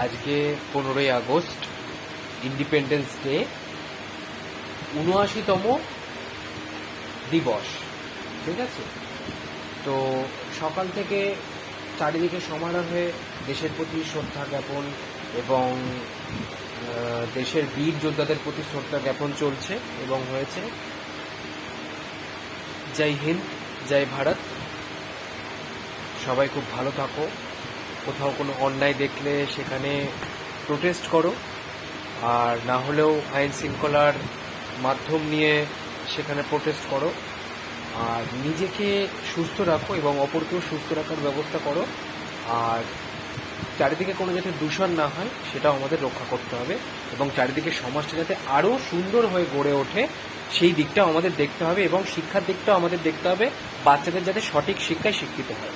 আজকে 15ই August, independence day, ৭৯তম দিবস। ঠিক আছে, তো সকাল থেকে চারিদিকে সমারোহে দেশের প্রতি শ্রদ্ধা জ্ঞাপন এবং দেশের বীর যোদ্ধাদের প্রতি শ্রদ্ধা জ্ঞাপন চলছে এবং হয়েছে। জয় হিন্দ, জয় ভারত। সবাই খুব ভালো থাকো। কোথাও কোনো অন্যায় দেখলে সেখানে প্রোটেস্ট করো, আর না হলেও আইন শৃঙ্খলার মাধ্যম নিয়ে সেখানে প্রোটেস্ট করো। আর নিজেকে সুস্থ রাখো এবং অপরকেও সুস্থ রাখার ব্যবস্থা করো। আর চারিদিকে কোনো যাতে দূষণ না হয় সেটাও আমাদের রক্ষা করতে হবে, এবং চারিদিকে সমাজটা যাতে আরও সুন্দর হয়ে গড়ে ওঠে সেই দিকটাও আমাদের দেখতে হবে, এবং শিক্ষার দিকটাও আমাদের দেখতে হবে, বাচ্চাদের যাতে সঠিক শিক্ষায় শিক্ষিত হয়।